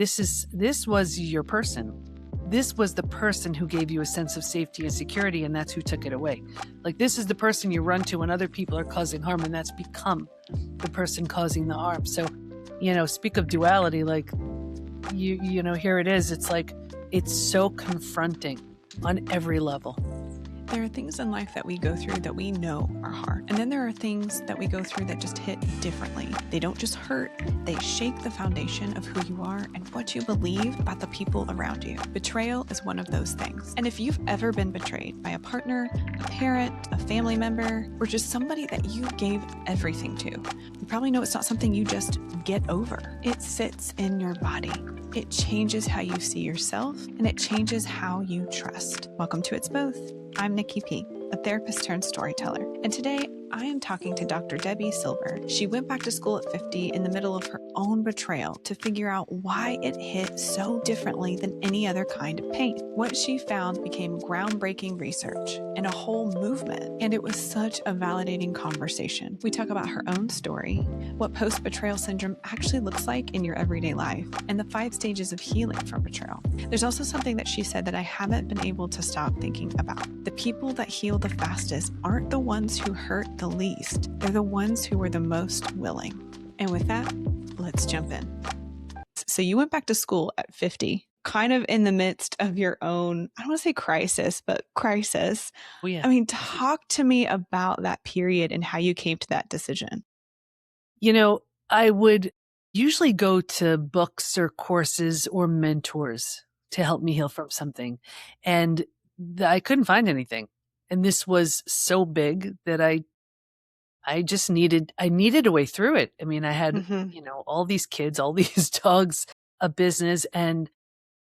This was your person. This was the person who gave you a sense of safety and security, and that's who took it away. Like, this is the person you run to when other people are causing harm, and that's become the person causing the harm. So, speak of duality, like, here it is. It's like, it's so confronting on every level. There are things in life that we go through that we know are hard. And then there are things that we go through that just hit differently. They don't just hurt, they shake the foundation of who you are and what you believe about the people around you. Betrayal is one of those things. And if you've ever been betrayed by a partner, a parent, a family member, or just somebody that you gave everything to, you probably know it's not something you just get over. It sits in your body. It changes how you see yourself, and it changes how you trust. Welcome to It's Both. I'm Nikki P, a therapist turned storyteller, and today I am talking to Dr. Debi Silber. She went back to school at 50 in the middle of her own betrayal to figure out why it hit so differently than any other kind of pain. What she found became groundbreaking research and a whole movement, and it was such a validating conversation. We talk about her own story, what post-betrayal syndrome actually looks like in your everyday life, and the 5 stages of healing from betrayal. There's also something that she said that I haven't been able to stop thinking about. The people that heal the fastest aren't the ones who hurt the least. They're the ones who were the most willing. And with that, let's jump in. So you went back to school at 50, kind of in the midst of your own, I don't want to say crisis, but crisis. Oh, yeah. I mean, talk to me about that period and how you came to that decision. I would usually go to books or courses or mentors to help me heal from something. And I couldn't find anything. And this was so big that I needed a way through it. I mean, I had, all these kids, all these dogs, a business, and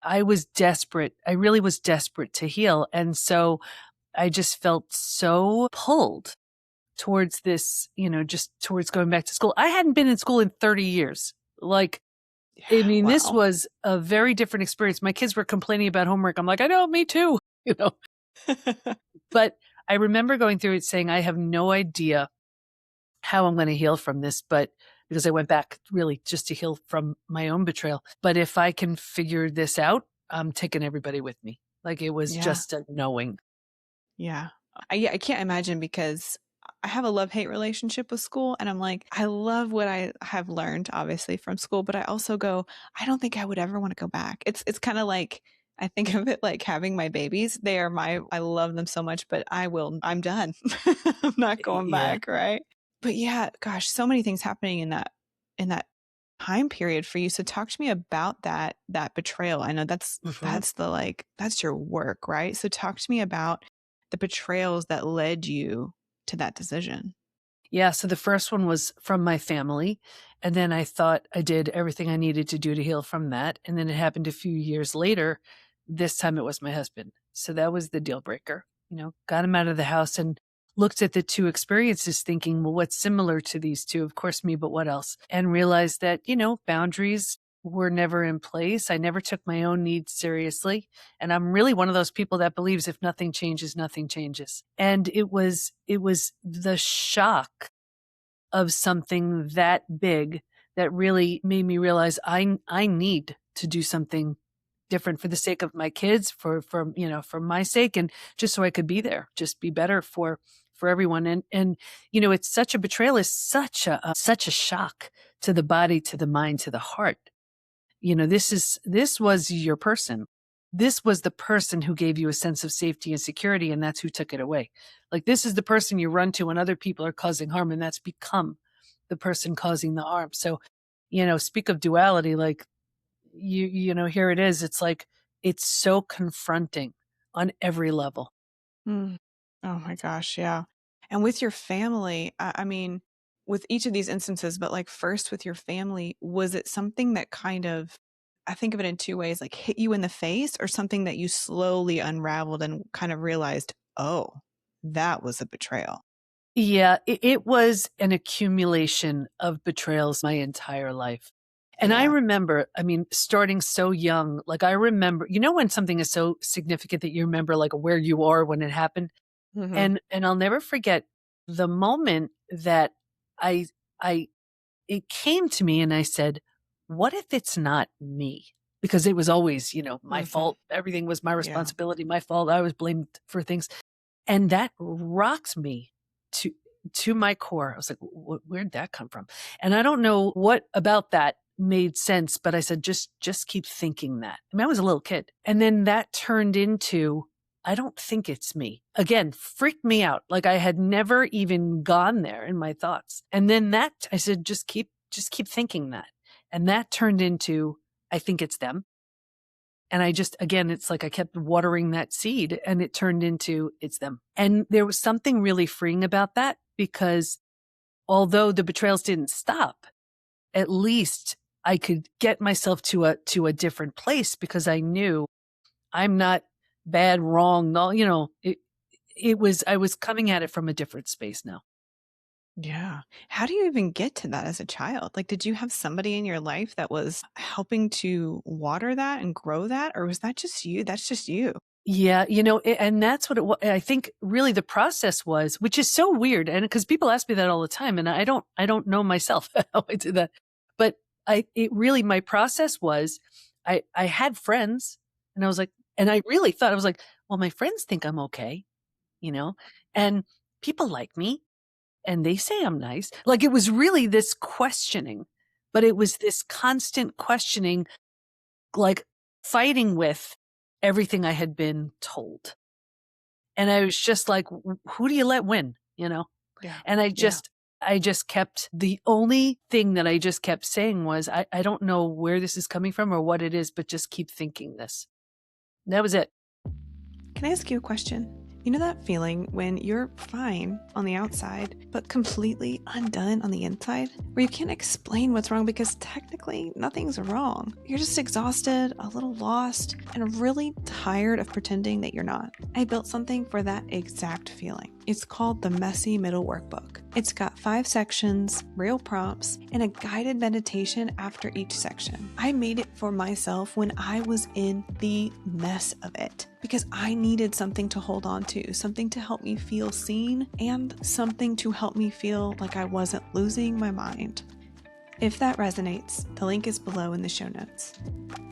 I was desperate. I really was desperate to heal. And so I just felt so pulled towards this, just towards going back to school. I hadn't been in school in 30 years. This was a very different experience. My kids were complaining about homework. I'm like, I know, me too, But I remember going through it saying, I have no idea how I'm going to heal from this, but because I went back really just to heal from my own betrayal. But if I can figure this out, I'm taking everybody with me. Like, it was just a knowing. Yeah. I can't imagine, because I have a love-hate relationship with school, and I'm like, I love what I have learned, obviously, from school, but I also go, I don't think I would ever want to go back. It's kind of like, I think of it like having my babies. I love them so much, but I'm done. I'm not going back. Right. But yeah, gosh, so many things happening in that time period for you. So talk to me about that betrayal. I know that's your work, right? So talk to me about the betrayals that led you to that decision. Yeah. So the first one was from my family. And then I thought I did everything I needed to do to heal from that. And then it happened a few years later. This time it was my husband. So that was the deal breaker. Got him out of the house and looked at the 2 experiences thinking, well, what's similar to these 2? Of course, me, but what else? And realized that, boundaries were never in place. I never took my own needs seriously. And I'm really one of those people that believes if nothing changes, nothing changes. And it was the shock of something that big that really made me realize I need to do something different for the sake of my kids, for my sake, and just so I could be there, just be better for everyone. And it's such a betrayal is such a shock to the body, to the mind, to the heart. This was your person. This was the person who gave you a sense of safety and security, and that's who took it away. Like, this is the person you run to when other people are causing harm, and that's become the person causing the harm. So, speak of duality, like, here it is. It's like, it's so confronting on every level. Oh my gosh. Yeah. And with your family, I mean, with each of these instances, but like first with your family, was it something that kind of, I think of it in 2 ways, like hit you in the face, or something that you slowly unraveled and kind of realized, oh, that was a betrayal? Yeah, it was an accumulation of betrayals my entire life. And I remember, starting so young, like I remember, when something is so significant that you remember like where you are when it happened. Mm-hmm. And I'll never forget the moment that it came to me and I said, what if it's not me? Because it was always, my Mm-hmm. fault. Everything was my Yeah. responsibility, my fault. I was blamed for things. And that rocks me to my core. I was like, where'd that come from? And I don't know what about that made sense, but I said, just keep thinking that. I mean, I was a little kid. And then that turned into, I don't think it's me. Again, freaked me out. Like I had never even gone there in my thoughts. And then that I said, just keep thinking that. And that turned into, I think it's them. And again, it's like I kept watering that seed and it turned into it's them. And there was something really freeing about that because although the betrayals didn't stop, at least I could get myself to a different place because I knew I'm not bad, wrong. No, I was coming at it from a different space now. Yeah. How do you even get to that as a child? Like, did you have somebody in your life that was helping to water that and grow that? Or was that just you? That's just you. Yeah, and that's what it was. I think really the process was, which is so weird. And because people ask me that all the time and I don't know myself how I did that. But my process was, I had friends and I was like, and I really thought, I was like, well, my friends think I'm okay, you know, and people like me and they say I'm nice. Like it was really this questioning, but it was this constant questioning, like fighting with everything I had been told. And I was just like, who do you let win? Yeah. And Yeah. I just kept, the only thing that I just kept saying was, I don't know where this is coming from or what it is, but just keep thinking this. That was it. Can I ask you a question? You know that feeling when you're fine on the outside, but completely undone on the inside? Where you can't explain what's wrong because technically nothing's wrong. You're just exhausted, a little lost, and really tired of pretending that you're not. I built something for that exact feeling. It's called the Messy Middle Workbook. It's got 5 sections, real prompts, and a guided meditation after each section. I made it for myself when I was in the mess of it because I needed something to hold on to, something to help me feel seen, and something to help me feel like I wasn't losing my mind. If that resonates, the link is below in the show notes.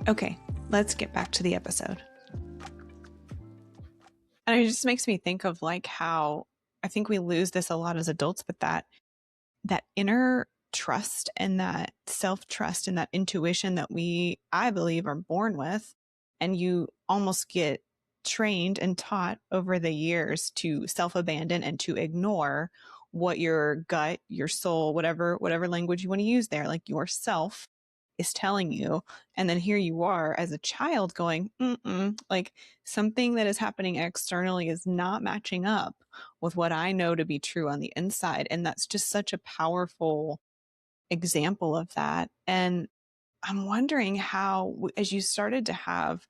Okay, let's get back to the episode. And it just makes me think of like how I think we lose this a lot as adults, but that inner trust and that self-trust and that intuition that I believe, are born with, and you almost get trained and taught over the years to self-abandon and to ignore what your gut, your soul, whatever language you want to use there, like yourself is telling you. And then here you are as a child going, like something that is happening externally is not matching up with what I know to be true on the inside. And that's just such a powerful example of that. And I'm wondering how, as you started to have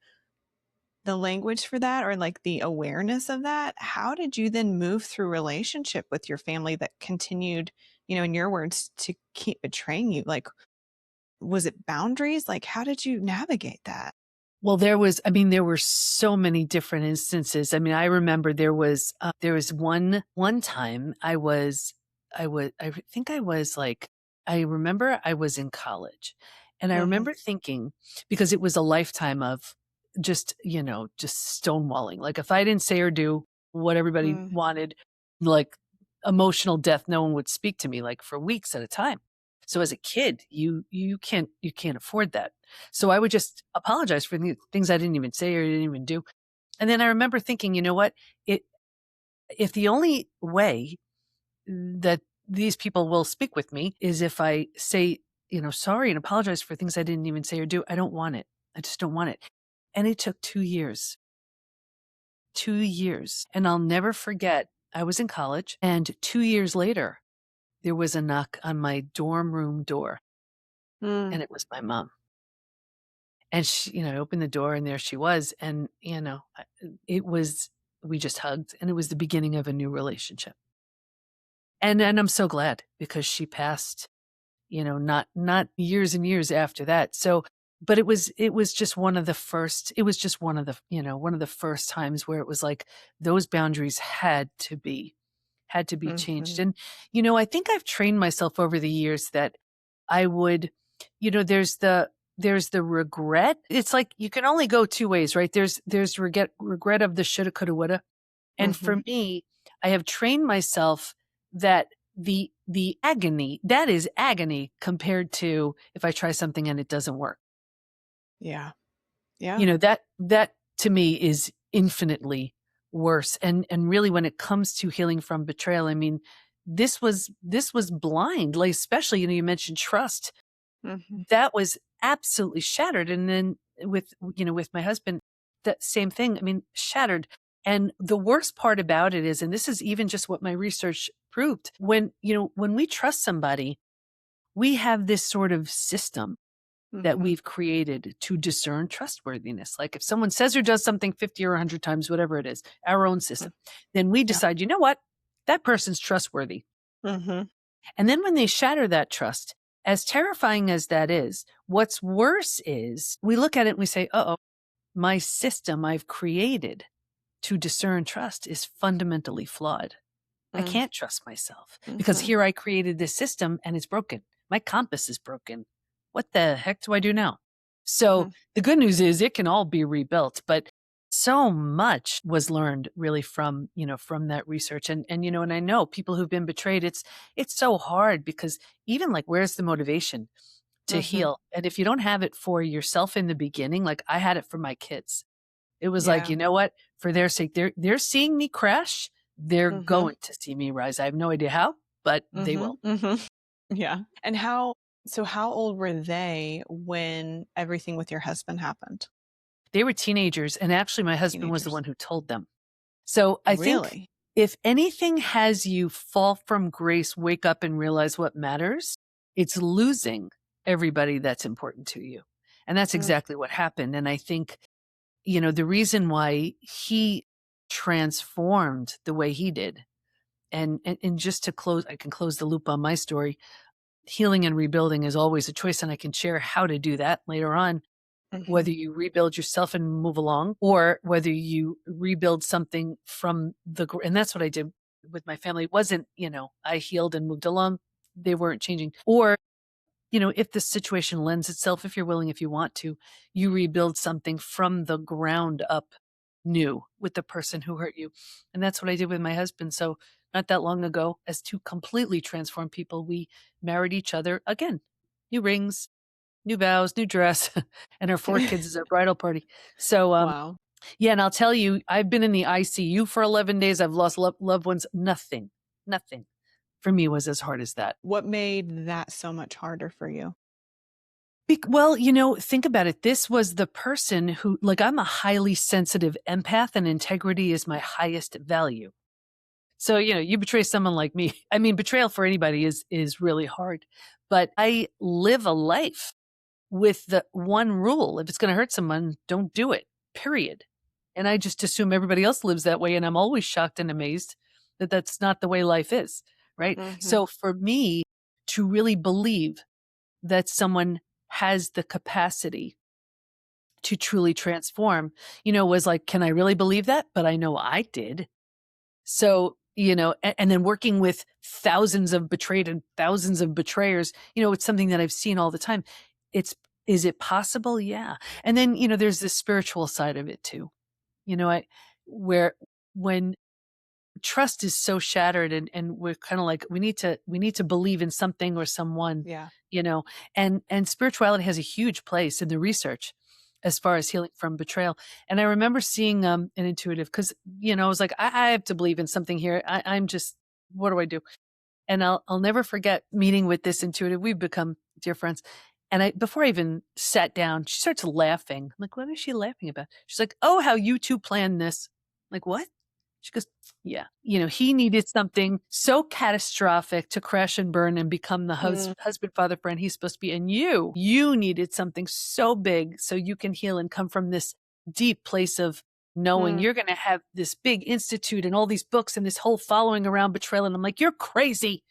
the language for that, or like the awareness of that, how did you then move through relationship with your family that continued, in your words, to keep betraying you? Like, was it boundaries? Like, how did you navigate that? Well, there were so many different instances. I mean, I remember there was one time I think I was like, I remember I was in college and I Mm-hmm. remember thinking, because it was a lifetime of just stonewalling. Like if I didn't say or do what everybody Mm, wanted, like emotional death, no one would speak to me like for weeks at a time. So as a kid, you can't afford that. So I would just apologize for things I didn't even say or didn't even do. And then I remember thinking, you know what? If the only way that these people will speak with me is if I say, sorry and apologize for things I didn't even say or do, I don't want it. I just don't want it. And it took 2 years. 2 years. And I'll never forget, I was in college and 2 years later, there was a knock on my dorm room door mm. and it was my mom. And she, I opened the door and there she was. And, we just hugged and it was the beginning of a new relationship. And I'm so glad because she passed, not years and years after that. So, but it was just one of the first, it was just one of the first times where it was like those boundaries had to be changed. Mhm. And, I think I've trained myself over the years that I would there's the regret. It's like you can only go two ways, right? There's regret of the shoulda, coulda, woulda. And Mm-hmm. for me, I have trained myself that the agony, that is agony compared to if I try something and it doesn't work. Yeah. Yeah. That to me is infinitely worse. And really when it comes to healing from betrayal, I mean, this was blind, like especially, you mentioned trust. Mm-hmm. That was absolutely shattered. And then with my husband, that same thing, I mean, shattered. And the worst part about it is, and this is even just what my research proved, when we trust somebody, we have this sort of system that Mm-hmm. we've created to discern trustworthiness. Like if someone says or does something 50 or 100 times, whatever it is, our own system, then we Yeah. decide, you know what? That person's trustworthy. Mm-hmm. And then when they shatter that trust, as terrifying as that is, what's worse is we look at it and we say, uh-oh, my system I've created to discern trust is fundamentally flawed. I can't trust myself because Mm-hmm. here I created this system and it's broken. My compass is broken. What the heck do I do now? Mm-hmm. So the good news is it can all be rebuilt, but so much was learned really from that research. And I know people who've been betrayed, it's so hard because even like, where's the motivation to Mm-hmm. heal? And if you don't have it for yourself in the beginning, like I had it for my kids, it was like, Yeah. you know what? For their sake, they're seeing me crash. They're Mm-hmm. going to see me rise. I have no idea how, but they will. Mm-hmm. Mm-hmm. Yeah. And how old were they when everything with your husband happened? They were teenagers, and actually my husband was the Teenagers. one who told them. So I think Really? if anything has you fall from grace, wake up and realize what matters, it's losing everybody that's important to you. And that's Mm. exactly what happened. And I think, the reason why he transformed the way he did, and just to close, I can close the loop on my story. Healing and rebuilding is always a choice, and I can share how to do that later on. Mm-hmm. Whether you rebuild yourself and move along, or whether you rebuild something from and that's what I did with my family. It wasn't, I healed and moved along. They weren't changing. Or, if the situation lends itself, if you're willing, if you want to, you rebuild something from the ground up new with the person who hurt you. And that's what I did with my husband. So not that long ago, as two completely transformed people, we married each other again. New rings, new vows, new dress, and our 4 kids is our bridal party. So, Wow. yeah, and I'll tell you, I've been in the ICU for 11 days. I've lost loved ones. Nothing for me was as hard as that. What made that so much harder for you? Well, think about it. This was the person who, like, I'm a highly sensitive empath, and integrity is my highest value. So, you betray someone like me. I mean, betrayal for anybody is really hard. But I live a life with the one rule: if it's going to hurt someone, don't do it, period. And I just assume everybody else lives that way. And I'm always shocked and amazed that that's not the way life is. Right. Mm-hmm. So for me to really believe that someone has the capacity to truly transform, was like, can I really believe that? But I know I did. So, and then working with thousands of betrayed and thousands of betrayers, it's something that I've seen all the time. Is it possible? Yeah. And then, there's the spiritual side of it too. Where when trust is so shattered, and we're kind of like, we need to believe in something or someone, Yeah. and spirituality has a huge place in the research as far as healing from betrayal. And I remember seeing an intuitive, because I was like, I have to believe in something here. I'm just, what do I do? And I'll never forget meeting with this intuitive. We've become dear friends. And before I even sat down, she starts laughing. I'm like, what is she laughing about? She's like, oh, how you two planned this. I'm like, what? She goes, yeah, he needed something so catastrophic to crash and burn and become the Mm. husband, father, friend he's supposed to be. And you needed something so big so you can heal and come from this deep place of knowing Mm. you're going to have this big institute and all these books and this whole following around betrayal. And I'm like, you're crazy.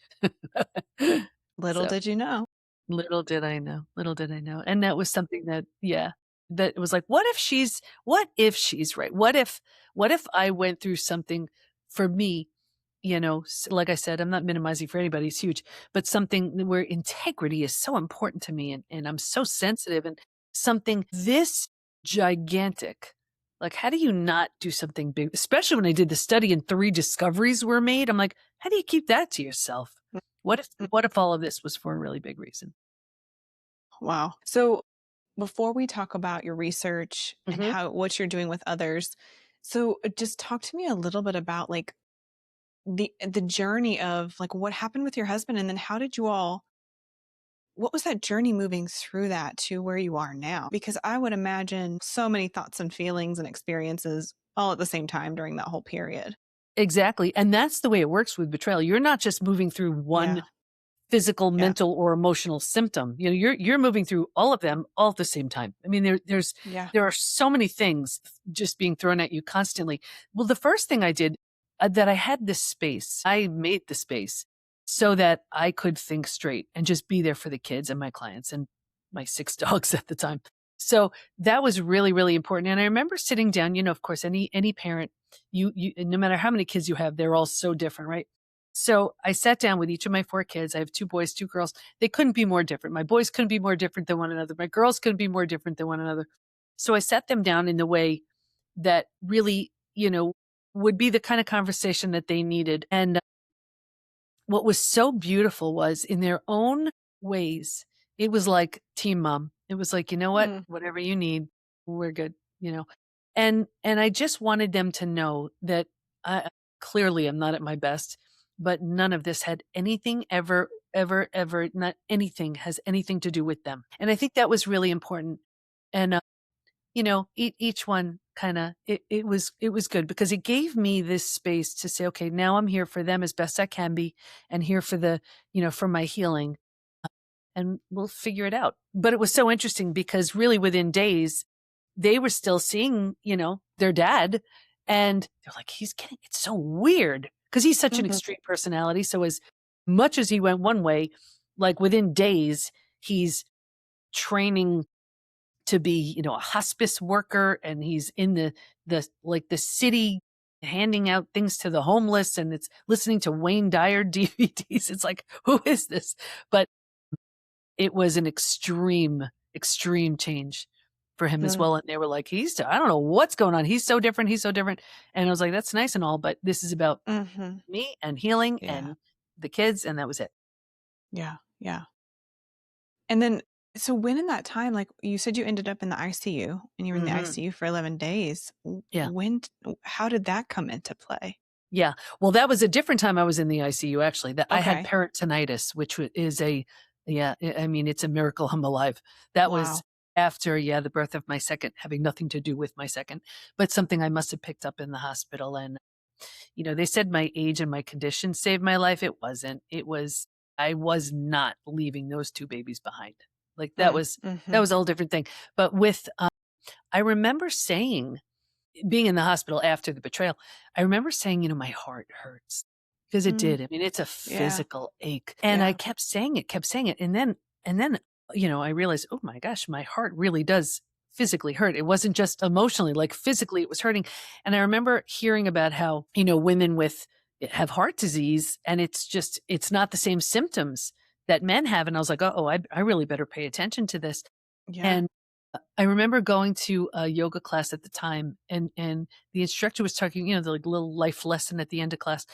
Little So did you know. little did I know. Little did I know. And that was something that, yeah, that was like, what if she's right? What if I went through something for me like I said, I'm not minimizing for anybody, it's huge, but something where integrity is so important to me and I'm so sensitive and something this gigantic. Like, how do you not do something big? Especially when I did the study and 3 discoveries were made. I'm like, how do you keep that to yourself? What if all of this was for a really big reason? Wow. So before we talk about your research and Mhm. how what you're doing with others, so just talk to me a little bit about like the journey of like what happened with your husband and then how did you all what was that journey moving through that to where you are now? Because I would imagine so many thoughts and feelings and experiences all at the same time during that whole period. Exactly, and that's the way it works with betrayal. You're not just moving through one Yeah. physical, Yeah. mental, or emotional symptom. You're moving through all of them all at the same time. I mean, Yeah. there are so many things just being thrown at you constantly. Well, the first thing I did that I had this space. I made the space so that I could think straight and just be there for the kids and my clients and my 6 dogs at the time. So that was really, really important. And I remember sitting down. Of course, any parent, you no matter how many kids you have, they're all so different, right? So I sat down with each of my 4 kids. I have 2 boys, 2 girls. They couldn't be more different. My boys couldn't be more different than one another. My girls couldn't be more different than one another. So I sat them down in the way that really, would be the kind of conversation that they needed. And what was so beautiful was in their own ways, it was like team mom. It was like, you know what? Mm, Whatever you need, we're good, you know. And I just wanted them to know that I clearly I'm not at my best, but none of this had anything ever, not anything has anything to do with them. And I think that was really important. And each one kind of it was good because it gave me this space to say, okay, now I'm here for them as best I can be, and here for for my healing, and we'll figure it out. But it was so interesting because really within days, they were still seeing, their dad, and they're like, he's getting it's so weird because he's such an mhm, extreme personality. So as much as he went one way, like within days, he's training to be, a hospice worker, and he's in the city handing out things to the homeless, and it's listening to Wayne Dyer DVDs. It's like, who is this? But it was an extreme change for him as mm, well. And they were like, I don't know what's going on. He's so different. He's so different. And I was like, that's nice and all, but this is about mhm. me and healing Yeah. and the kids. And that was it. Yeah. Yeah. And then, so when in that time, like you said, you ended up in the ICU and you were in the Hmm. ICU for 11 days. Yeah. When, how did that come into play? Yeah. Well, that was a different time I was in the ICU, actually. That I had Okay. peritonitis, which is yeah, I mean, it's a miracle I'm alive. That was Wow. after, yeah, the birth of my second, having nothing to do with my second, but something I must have picked up in the hospital. And, they said my age and my condition saved my life. It wasn't. I was not leaving those 2 babies behind. Like Mm, that mhm, was a whole different thing. But I remember saying, being in the hospital after the betrayal, I remember saying, my heart hurts because it mm, did. I mean, it's a yeah. physical ache. And I Yeah. kept saying it. And then, I realized, oh my gosh, my heart really does physically hurt. It wasn't just emotionally, like physically it was hurting. And I remember hearing about how, women have heart disease and it's not the same symptoms that men have. And I was like, oh, I really better pay attention to this. Yeah. And I remember going to a yoga class at the time, and the instructor was talking, the like little life lesson at the end of class.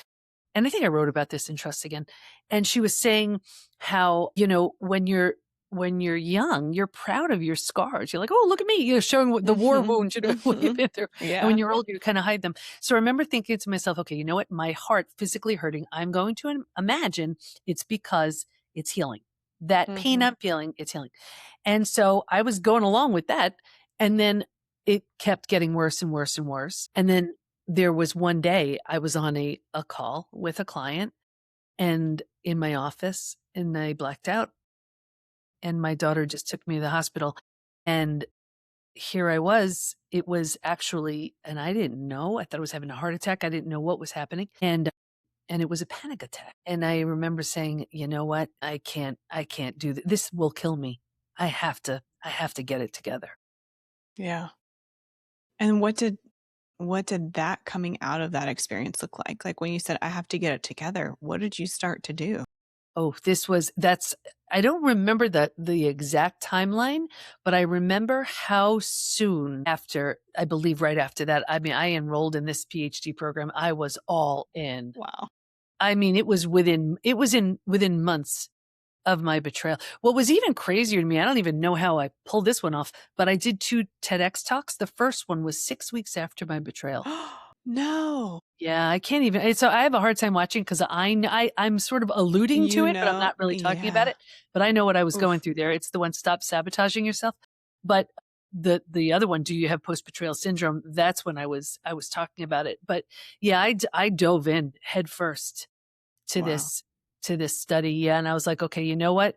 And I think I wrote about this in Trust Again. And she was saying how, when you're young, you're proud of your scars. You're like, oh, look at me, showing what the war Mhm, wounds, what you've mhm. been through. And when Yeah. you're older, you kind of hide them. So I remember thinking to myself, okay, you know what? My heart physically hurting. I'm going to imagine it's because it's healing. That pain Mhm. I'm feeling, it's healing. And so I was going along with that. And then it kept getting worse and worse and worse. And then there was one day I was on a call with a client and in my office, and I blacked out, and my daughter just took me to the hospital. And here I was. It was actually, and I didn't know. I thought I was having a heart attack. I didn't know what was happening. And it was a panic attack. And I remember saying, you know what? I can't do this. This will kill me. I have to get it together. Yeah. And what did what did that coming out of that experience look like? Like when you said, I have to get it together, what did you start to do? Oh, that's I don't remember the exact timeline, but I remember how soon after, I believe right after that, I mean, I enrolled in this PhD program. I was all in. Wow. I mean, within months of my betrayal. What was even crazier to me, I don't even know how I pulled this one off, but I did 2 TEDx talks. The first one was 6 weeks after my betrayal. No. Yeah, I can't even, so I have a hard time watching because I'm sort of alluding to You it, but I'm know, not really talking about yeah. it. But I know what I was going Oof. through there. It's the one, "Stop sabotaging yourself." But the other one, "Do you have post-betrayal syndrome?" That's when I was talking about it. But yeah, I dove in headfirst to Wow. this study. Yeah, and I was like, "Okay, you know what?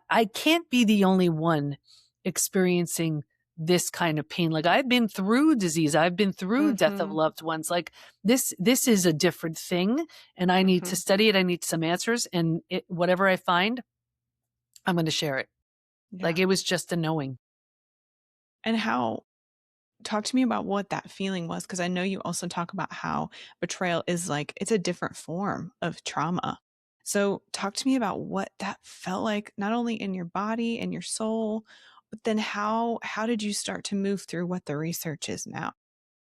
I can't be the only one experiencing this kind of pain. Like, I've been through disease, I've been through death of Mhm. loved ones. Like, this is a different thing, and I need to Mhm. study it. I need some answers, and whatever I find, I'm gonna share it." Like, Yeah. it was just a knowing. And how talk to me about what that feeling was, because I know you also talk about how betrayal is like it's a different form of trauma. So talk to me about what that felt like, not only in your body and your soul, but then how did you start to move through what the research is now?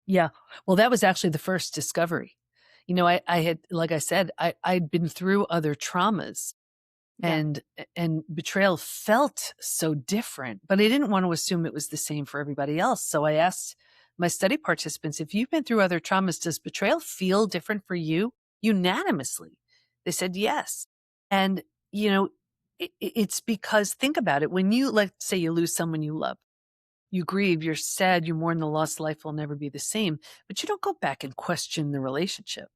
Yeah. Well, that was actually the first discovery. You know, I had, like I said, I'd been through other traumas. Yeah. And betrayal felt so different, but I didn't want to assume it was the same for everybody else. So I asked my study participants, "If you've been through other traumas, does betrayal feel different for you?" Unanimously, they said yes. And, you know, it's because, think about it, when you, like, say you lose someone you love, you grieve, you're sad, you mourn the lost, life will never be the same, but you don't go back and question the relationship.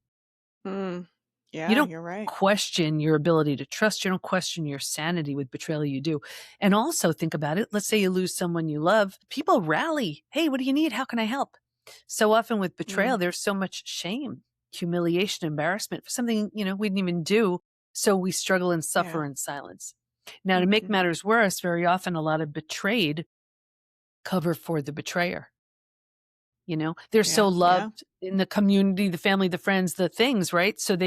Mm. You Yeah, don't you're right. question your ability to trust. You don't question your sanity. With betrayal, you do. And also, think about it. Let's say you lose someone you love. People rally. "Hey, what do you need? How can I help?" So often with betrayal, Mm. there's so much shame, humiliation, embarrassment for something, we didn't even do. So we struggle and suffer Yeah. in silence. Now, to make Mhm. matters worse, very often a lot of betrayed cover for the betrayer. They're so Yeah. Yeah. loved in the community, the family, the friends, the things, right? So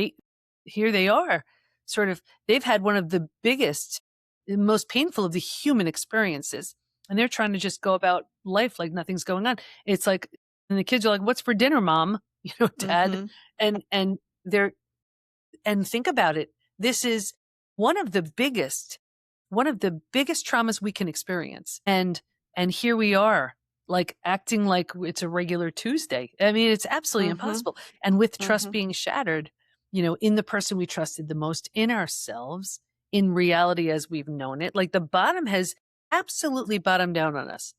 here they are, sort of, they've had one of the biggest, most painful of the human experiences. And they're trying to just go about life like nothing's going on. It's like, and the kids are like, "What's for dinner, mom?" Dad. Mhm. And they're, and think about it. This is one of the biggest traumas we can experience. And here we are, like, acting like it's a regular Tuesday. I mean, it's absolutely Mhm. impossible. And with trust Mhm. being shattered, in the person we trusted the most, in ourselves, in reality as we've known it, like, the bottom has absolutely bottomed down on us.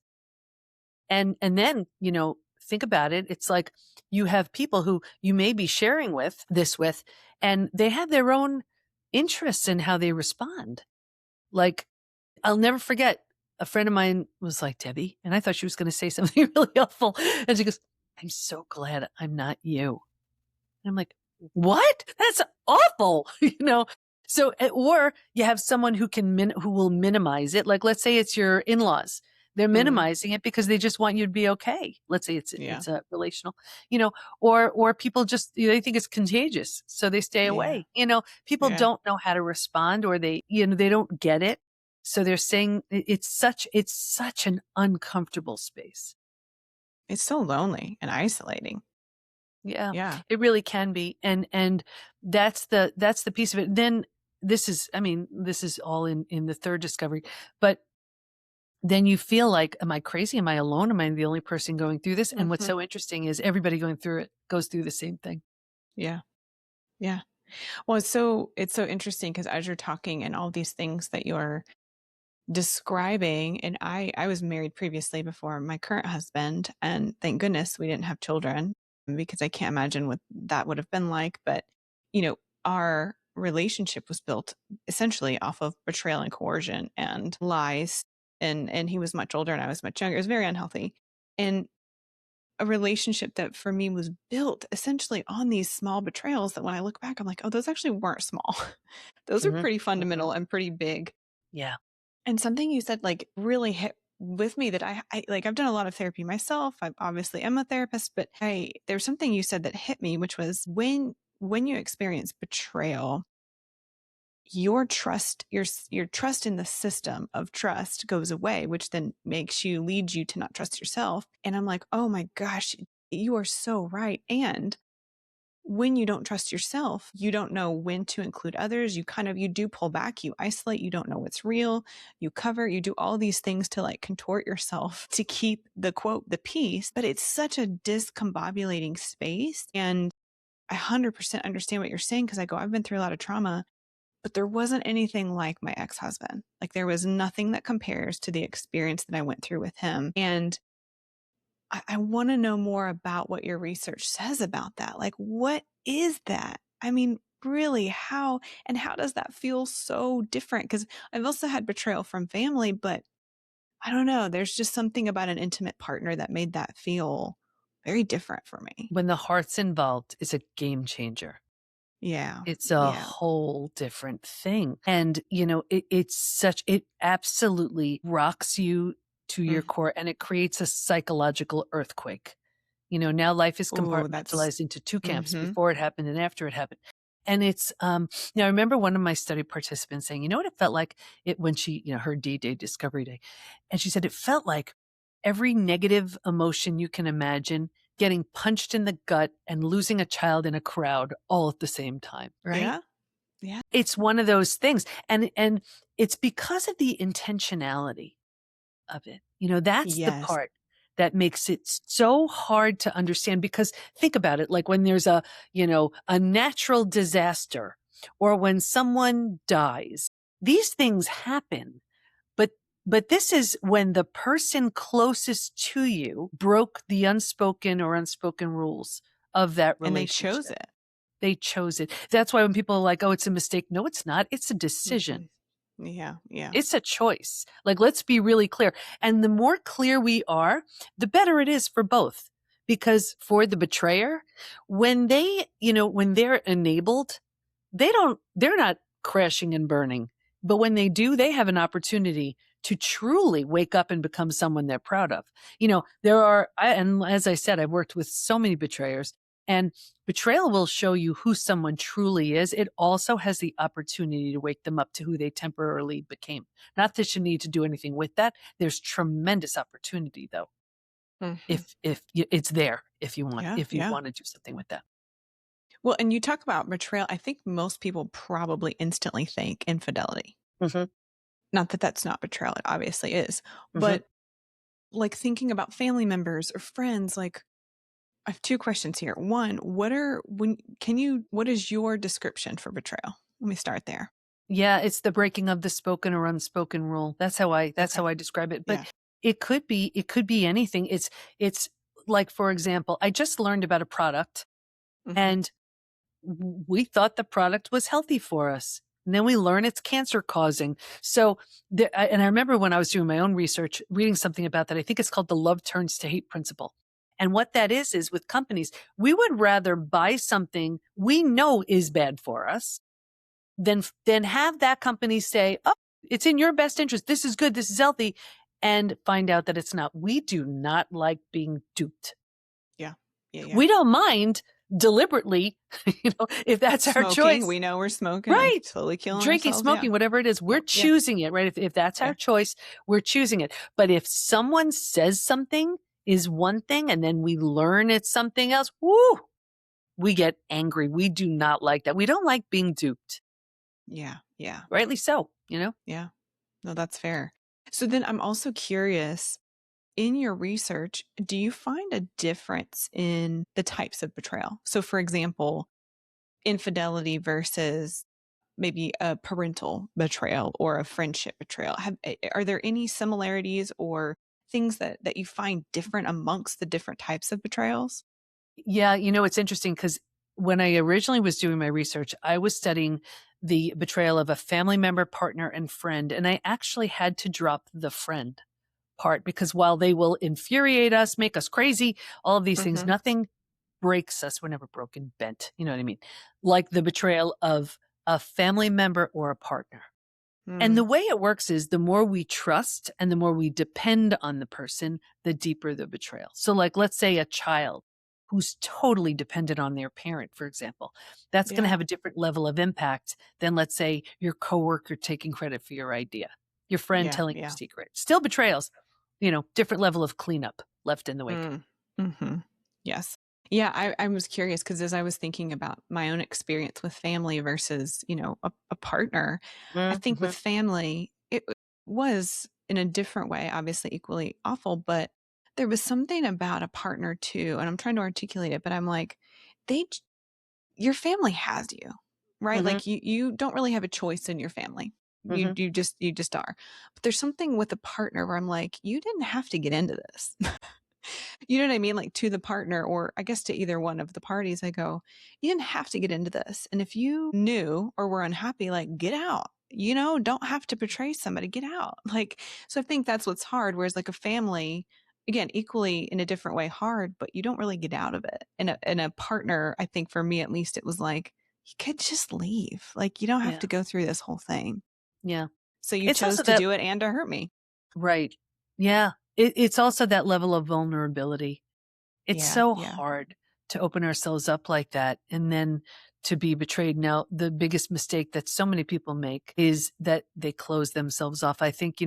And then, think about it. It's like, you have people who you may be sharing with, and they have their own interests in how they respond. Like, I'll never forget, a friend of mine was like, "Debbie," and I thought she was going to say something really awful. And she goes, "I'm so glad I'm not you." And I'm like, "What? That's awful." So, or you have someone who will minimize it. Like, let's say it's your in-laws. They're Mm. minimizing it because they just want you to be okay. Let's say Yeah. it's a relational, or people just, they think it's contagious, so they stay Yeah. away. People Yeah. don't know how to respond, or they don't get it. So they're saying it's such an uncomfortable space. It's so lonely and isolating. Yeah, Yeah. it really can be. And that's the piece of it. Then this is all in the third discovery, but then you feel like, am I crazy? Am I alone? Am I the only person going through this? And what's Mhm. so interesting is everybody going through it goes through the same thing. Yeah. Yeah. Well, it's so interesting because as you're talking and all these things that you're describing, and I was married previously before my current husband, and thank goodness we didn't have children because I can't imagine what that would have been like. But you know, our relationship was built essentially off of betrayal and coercion and lies. And he was much older and I was much younger. It was very unhealthy. And a relationship that for me was built essentially on these small betrayals that when I look back, I'm like, oh, those actually weren't small. Those are Hmm. pretty Hmm. fundamental and pretty big. Yeah. And something you said like really hit with me that I like, I've done a lot of therapy myself. I obviously am a therapist, but there's something you said that hit me, which was when you experience betrayal, your trust in the system of trust goes away, which then leads you to not trust yourself. And I'm like, oh my gosh, you are so right. And when you don't trust yourself, you don't know when to include others. You do pull back, you isolate, you don't know what's real, you cover, you do all these things to like contort yourself to keep the quote, the peace. But it's such a discombobulating space. And I 100% understand what you're saying, because I've been through a lot of trauma, but there wasn't anything like my ex-husband. Like, there was nothing that compares to the experience that I went through with him. And I want to know more about what your research says about that. Like, what is that? I mean, really, how does that feel so different? Because I've also had betrayal from family, but I don't know. There's just something about an intimate partner that made that feel very different for me. When the heart's involved, is a game changer. Yeah. It's a Yeah. whole different thing. And, it absolutely rocks you to your Mm. core, and it creates a psychological earthquake. Now life is Ooh, that's, compartmentalized into two camps: mm-hmm. before it happened and after it happened. And it's, I remember one of my study participants saying, you know what it felt like when she, her D-Day, Discovery Day. And she said, it felt like every negative emotion you can imagine getting punched in the gut and losing a child in a crowd all at the same time. Right. Yeah. Yeah. It's one of those things. And it's because of the intentionality of it. That's the Yes. part that makes it so hard to understand, because think about it, like when there's a natural disaster, or when someone dies, these things happen. But this is when the person closest to you broke the unspoken rules of that And they chose relationship. it. They chose it. That's why when people are like, "Oh, it's a mistake." No, it's not. It's a Mm-mm. decision. Yeah. Yeah. It's a choice. Like, let's be really clear. And the more clear we are, the better it is for both. Because for the betrayer, when when they're enabled, they're not crashing and burning. But when they do, they have an opportunity to truly wake up and become someone they're proud of. And as I said, I've worked with so many betrayers, and betrayal will show you who someone truly is. It also has the opportunity to wake them up to who they temporarily became. Not that you need to do anything with that. There's tremendous opportunity, though, Mm-hmm. it's there, if you want, Yeah. if you Yeah. want to do something with that. Well, and you talk about betrayal. I think most people probably instantly think infidelity. Hmm. Not that that's not betrayal. It obviously is. Hmm. But like, thinking about family members or friends, like, I have two questions here. One, what is your description for betrayal? Let me start there. Yeah, it's the breaking of the spoken or unspoken rule. That's Okay. how I describe it. But Yeah. it could be anything. It's like, for example, I just learned about a product, Mm-hmm. and we thought the product was healthy for us. And then we learn it's cancer causing. So, and I remember when I was doing my own research, reading something about that. I think it's called the love turns to hate principle. And what that is with companies, we would rather buy something we know is bad for us than have that company say, "Oh, it's in your best interest. This is good. This is healthy," and find out that it's not. We do not like being duped. Yeah. Yeah. Yeah. We don't mind deliberately, if that's our Smoking. choice. We know we're smoking and Right. slowly killing Drinking, ourselves. Yeah. smoking, whatever it is, we're Yep. Yeah. choosing it, right? If that's Yeah. our choice, we're choosing it. But if someone says something is one thing and then we learn it's something else, woo, we get angry. We do not like that. We don't like being duped. Yeah. Yeah. Rightly so. Yeah. No, that's fair. So then I'm also curious, in your research, do you find a difference in the types of betrayal? So, for example, infidelity versus maybe a parental betrayal or a friendship betrayal. Are there any similarities or things that you find different amongst the different types of betrayals? Yeah, it's interesting because when I originally was doing my research, I was studying the betrayal of a family member, partner, and friend. And I actually had to drop the friend part, because while they will infuriate us, make us crazy, all of these things, Mm-hmm. nothing breaks us. We're never broken, bent. You know what I mean? Like the betrayal of a family member or a partner. And the Mm. way it works is the more we trust and the more we depend on the person, the deeper the betrayal. So, like, let's say a child who's totally dependent on their parent, for example, that's going to Yeah. have a different level of impact than, let's say, your coworker taking credit for your idea, your friend Yeah. telling your Yeah. secret. Still betrayals, different level of cleanup left in the wake. Mm. Hmm. Yes. Yeah, I was curious because as I was thinking about my own experience with family versus, a partner, I think with Mhm. family, was in a different way, obviously equally awful, but there was something about a partner too. And I'm trying to articulate it, but I'm like, they, j- your family has you, right? Mhm. Like you don't really have a choice in your family. You, Mhm. you just are. But there's something with a partner where I'm like, you didn't have to get into this. You know what I mean? Like to the partner, or I guess to either one of the parties, I go, you didn't have to get into this. And if you knew or were unhappy, like get out. Don't have to betray somebody, get out. Like, so I think that's what's hard. Whereas like a family, again, equally in a different way hard, but you don't really get out of it. And a partner, I think for me at least, it was like, you could just leave. Like you don't have Yeah. to go through this whole thing. Yeah. So you It's chose also to that do it and to hurt me. right. Yeah. It's also that level of vulnerability. It's Yeah. so Yeah. hard to open ourselves up like that and then to be betrayed. Now, the biggest mistake that so many people make is that they close themselves off. I think,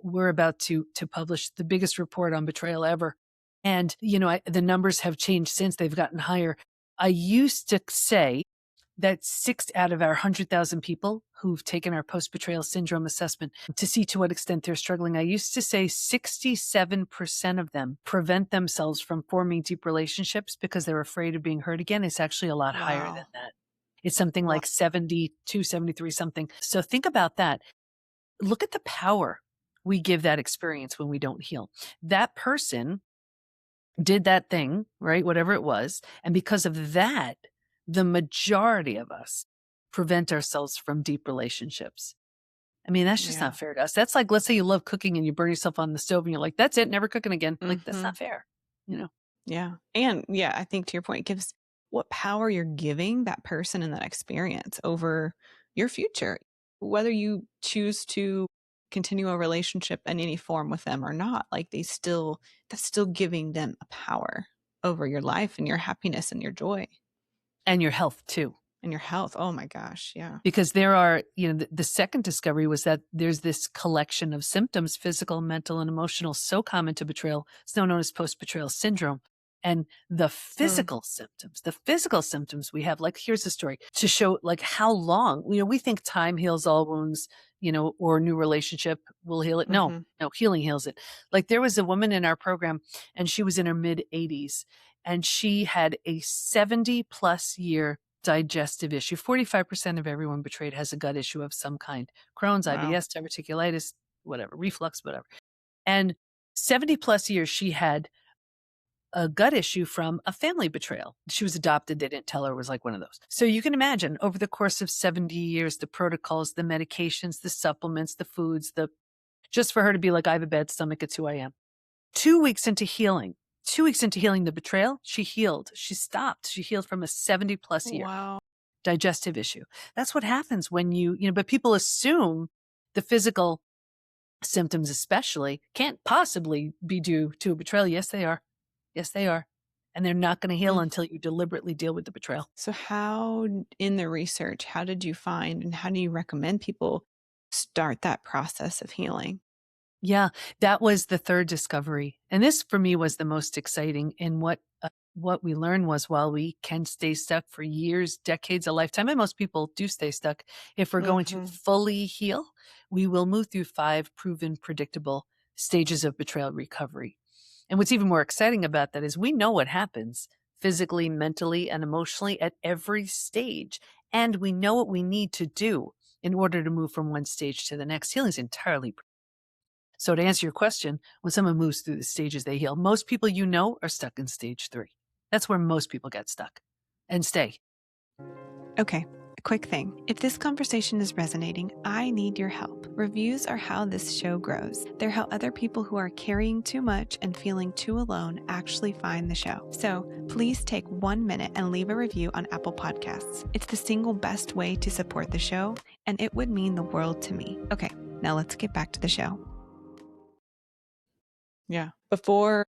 we're about to publish the biggest report on betrayal ever. And, the numbers have changed since they've gotten higher. I used to say that 6 out of our 100,000 people who've taken our post-betrayal syndrome assessment to see to what extent they're struggling, I used to say 67% of them prevent themselves from forming deep relationships because they're afraid of being hurt again. It's actually a lot higher than Wow. that. It's something Wow. like 72, 73 something. So think about that. Look at the power we give that experience when we don't heal. That person did that thing, right? Whatever it was. And because of that, the majority of us prevent ourselves from deep relationships. I mean, that's just Yeah. not fair to us. That's like, let's say you love cooking and you burn yourself on the stove and you're like, that's it, never cooking again. Like, that's Hmm. not fair, you know? Yeah. And yeah, I think to your point, it gives what power you're giving that person in that experience over your future, whether you choose to continue a relationship in any form with them or not. Like that's still giving them a power over your life and your happiness and your joy And your health too. and your health. Oh my gosh. Yeah. Because there are, the second discovery was that there's this collection of symptoms, physical, mental, and emotional, so common to betrayal. It's now known as post-betrayal syndrome. And Mm, the physical symptoms we have, like, here's a story to show like how long, we think time heals all wounds, or a new relationship will heal it. No, hmm. no, healing heals it. Like there was a woman in our program and she was in her mid 80s and she had a 70 plus year digestive issue. 45% of everyone betrayed has a gut issue of some kind. Crohn's, Wow. IBS, diverticulitis, whatever, reflux, whatever. And 70 plus years she had a gut issue from a family betrayal. She was adopted. They didn't tell her, it was like one of those. So you can imagine over the course of 70 years, the protocols, the medications, the supplements, the foods, just for her to be like, I have a bad stomach. It's who I am. 2 weeks into healing the betrayal, she healed. She stopped. She healed from a 70 plus year Wow. digestive issue. That's what happens when but people assume the physical symptoms, especially, can't possibly be due to a betrayal. Yes, they are. Yes, they are. And they're not going to heal Mm. until you deliberately deal with the betrayal. So how in the research, how did you find and how do you recommend people start that process of healing? Yeah, that was the third discovery. And this for me was the most exciting. And what we learned was while we can stay stuck for years, decades, a lifetime, and most people do stay stuck, if we're going to Hmm. fully heal, we will move through 5 proven predictable stages of betrayal recovery. And what's even more exciting about that is we know what happens physically, mentally, and emotionally at every stage. And we know what we need to do in order to move from one stage to the next. Healing is entirely. So to answer your question, when someone moves through the stages, they heal. Most people are stuck in stage 3. That's where most people get stuck and stay. Okay. Quick thing. If this conversation is resonating, I need your help. Reviews are how this show grows. They're how other people who are carrying too much and feeling too alone actually find the show. So please take 1 minute and leave a review on Apple Podcasts. It's the single best way to support the show, and it would mean the world to me. Okay, now let's get back to the show. Yeah. Before,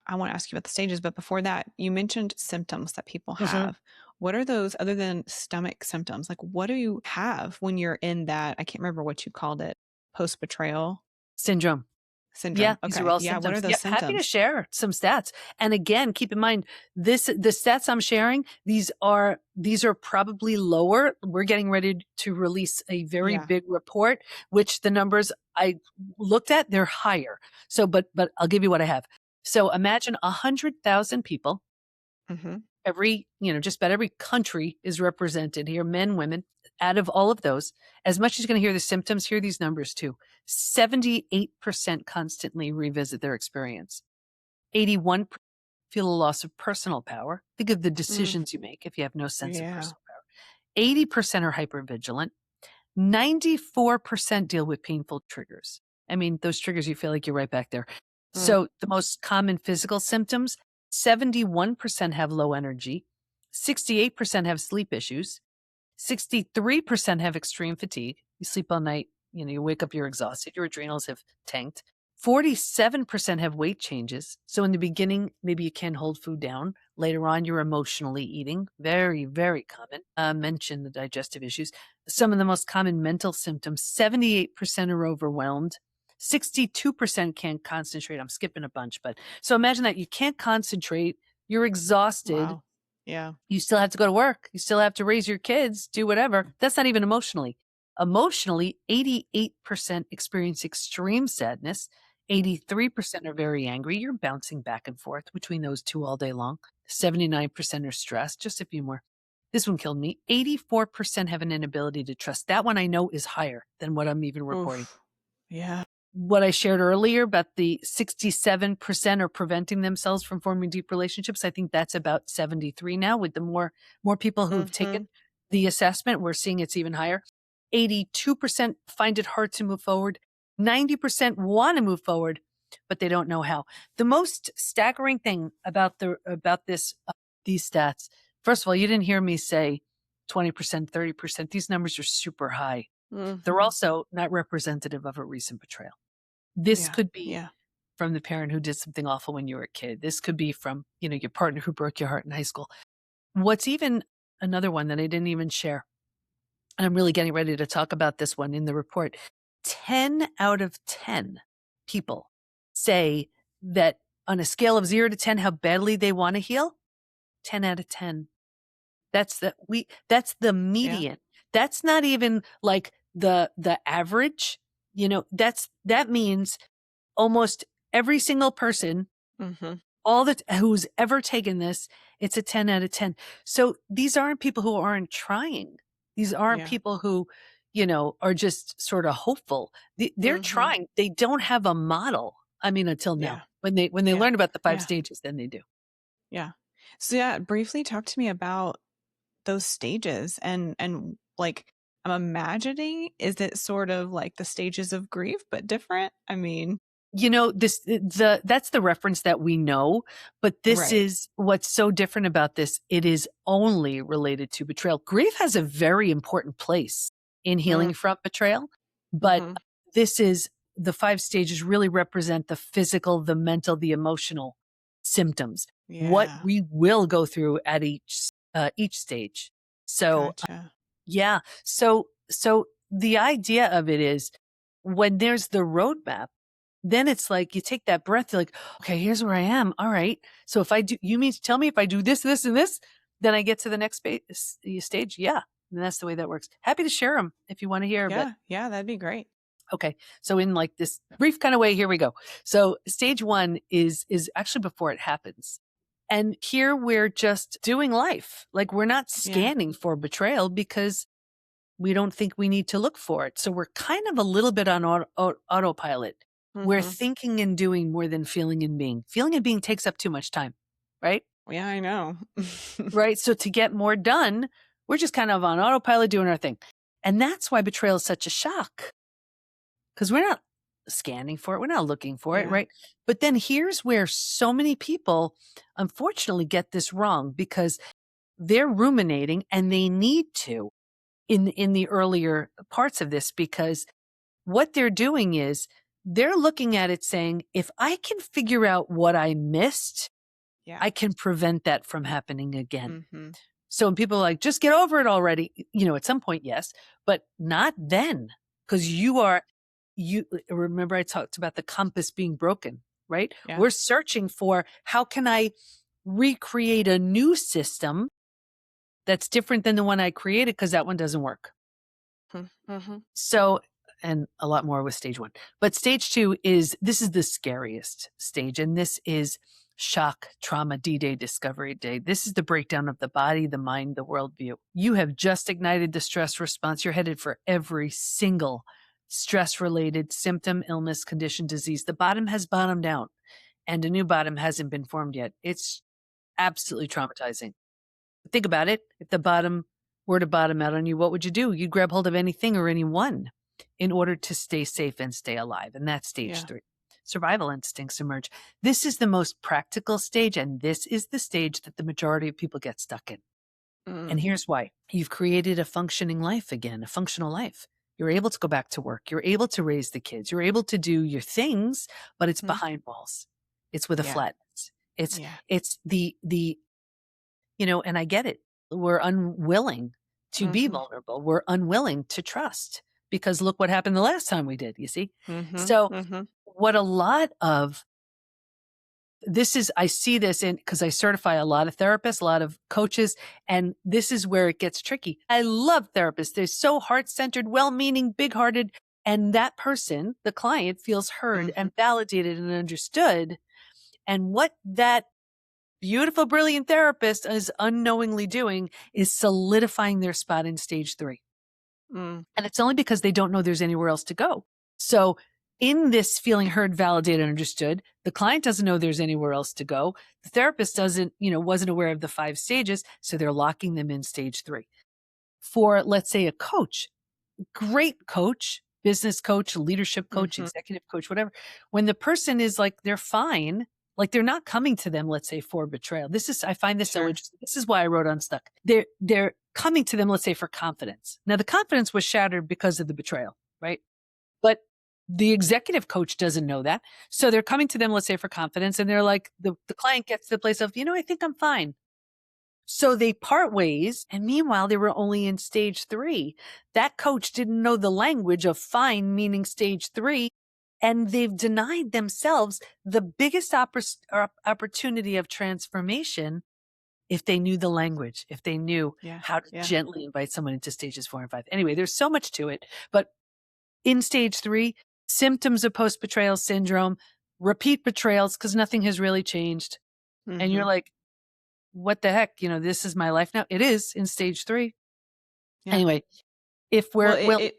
I want to ask you about the stages, but before that, you mentioned symptoms that people have. What are those other than stomach symptoms? Like, what do you have when you're in that? I can't remember what you called it. Post-betrayal Syndrome. syndrome. Yeah, Okay. these are all Yeah. What symptoms. are those Yep, happy to symptoms? share some stats. And again, keep in mind the stats I'm sharing, these are probably lower. We're getting ready to release a very Yeah. big report, which the numbers I looked at, they're higher. So, but I'll give you what I have. So imagine 100,000 people. Mm-hmm. Just about every country is represented here, men, women. Out of all of those, as much as you're going to hear the symptoms, hear these numbers too. 78% constantly revisit their experience. 81% feel a loss of personal power. Think of the decisions you make if you have no sense of personal power. 80% are hypervigilant. 94% deal with painful triggers. I mean, those triggers, you feel like you're right back there. So the most common physical symptoms, 71% have low energy. 68% have sleep issues. 63% have extreme fatigue. You sleep all night, you wake up, you're exhausted. Your adrenals have tanked. 47% have weight changes. So in the beginning, maybe you can't hold food down. Later on, you're emotionally eating. Very, very common. Mention the digestive issues. Some of the most common mental symptoms, 78% are overwhelmed. 62% can't concentrate. I'm skipping a bunch, but so imagine that you can't concentrate. You're exhausted. Wow. Yeah. You still have to go to work. You still have to raise your kids, do whatever. That's not even emotionally. Emotionally, 88% experience extreme sadness. 83% are very angry. You're bouncing back and forth between those two all day long. 79% are stressed. Just a few more. This one killed me. 84% have an inability to trust. That one I know is higher than what I'm even reporting. Oof. Yeah. What I shared earlier about the 67% are preventing themselves from forming deep relationships. I think that's about 73 now. With the more people who've taken the assessment, we're seeing it's even higher. 82% find it hard to move forward. 90% want to move forward, but they don't know how. The most staggering thing about these stats, first of all, you didn't hear me say 20%, 30%. These numbers are super high. They're also not representative of a recent betrayal. This could be from the parent who did something awful when you were a kid. This could be from, your partner who broke your heart in high school. What's even another one that I didn't even share, and I'm really getting ready to talk about this one in the report. 10 out of 10 people say that on a scale of 0 to 10, how badly they want to heal. 10 out of 10. That's the median. That's not even like the average. That means almost every single person, who's ever taken this, it's a 10 out of 10. So these aren't people who aren't trying. These aren't people who, are just sort of hopeful. They're trying. They don't have a model. I mean, until now, when they learn about the 5 stages, then they do. Yeah. So briefly talk to me about those stages and like, I'm imagining, is it sort of like the stages of grief, but different? I mean, that's the reference that we know, but this is what's so different about this. It is only related to betrayal. Grief has a very important place in healing from betrayal, but this is the 5 stages really represent the physical, the mental, the emotional symptoms. What we will go through at each stage. So, so the idea of it is when there's the roadmap, then it's like you take that breath, you're like, okay, here's where I am. All right. So if I do, you mean to tell me if I do this, this, and this, then I get to the next stage? Yeah. And that's the way that works. Happy to share them if you want to hear. Yeah, that'd be great. Okay. So in like this brief kind of way, here we go. So stage 1 is actually before it happens. And here we're just doing life. Like we're not scanning for betrayal because we don't think we need to look for it. So we're kind of a little bit on autopilot. We're thinking and doing more than feeling and being. Feeling and being takes up too much time, right? Yeah, I know. Right. So to get more done, We're just kind of on autopilot doing our thing. And that's why betrayal is such a shock, because we're not scanning for it. We're not looking for it, Yeah. right? But then here's where so many people unfortunately get this wrong, because they're ruminating, and they need to in the earlier parts of this, because what they're doing is they're looking at it saying, if I can figure out what I missed, Yeah. I can prevent that from happening again. Mm-hmm. So when people are like, just get over it already, at some point, yes, but not then, because you remember I talked about the compass being broken, right? Yeah. We're searching for, how can I recreate a new system that's different than the one I created, because that one doesn't work. Mm-hmm. So, and a lot more with stage 1. But stage 2 this is the scariest stage. And this is shock, trauma, D-Day, discovery day. This is the breakdown of the body, the mind, the worldview. You have just ignited the stress response. You're headed for every single stress related symptom, illness, condition, disease. The bottom has bottomed out, and a new bottom hasn't been formed yet. It's absolutely traumatizing. Think about it. If the bottom were to bottom out on you, what would you do? You'd grab hold of anything or anyone in order to stay safe and stay alive. And that's stage Yeah. 3. Survival instincts emerge. This is the most practical stage, and this is the stage that the majority of people get stuck in. And Mm. here's why. You've created a functioning life again, a functional life. You're able to go back to work. You're able to raise the kids. You're able to do your things, but it's Mm. behind walls. It's with a Yeah. flatness. It's Yeah. it's the and I get it. We're unwilling to be Mm-hmm. vulnerable. We're unwilling to trust, because look what happened the last time we did, you see? Mm-hmm. So Mm-hmm. what a lot of this is, I see this in, because I certify a lot of therapists, a lot of coaches, and this is where it gets tricky. I love therapists. They're so heart-centered, well-meaning, big-hearted, and that person, the client, feels heard Mm-hmm. and validated and understood. And what that beautiful, brilliant therapist is unknowingly doing is solidifying their spot in stage 3. Mm. And it's only because they don't know there's anywhere else to go. So in this feeling heard, validated, understood, the client doesn't know there's anywhere else to go. The therapist wasn't aware of the 5 stages. So they're locking them in stage 3. For, let's say, a coach, great coach, business coach, leadership coach, Mm-hmm. executive coach, whatever. When the person is like, they're fine, like they're not coming to them, let's say, for betrayal. I find this so Sure. interesting. This is why I wrote Unstuck. They're coming to them, let's say, for confidence. Now, the confidence was shattered because of the betrayal, right? But the executive coach doesn't know that. So they're coming to them, let's say, for confidence. And they're like, the client gets to the place of, I think I'm fine. So they part ways, and meanwhile, they were only in stage 3. That coach didn't know the language of fine, meaning stage 3, and they've denied themselves the biggest opportunity of transformation if they knew the language, if they knew Yeah. how to Yeah. gently invite someone into stages 4 and 5. Anyway, there's so much to it, but in stage 3, symptoms of post-betrayal syndrome, repeat betrayals because nothing has really changed, and Mm-hmm. you're like, what the heck? This is my life now. It is in stage 3. Yeah. Anyway, if Well, we're,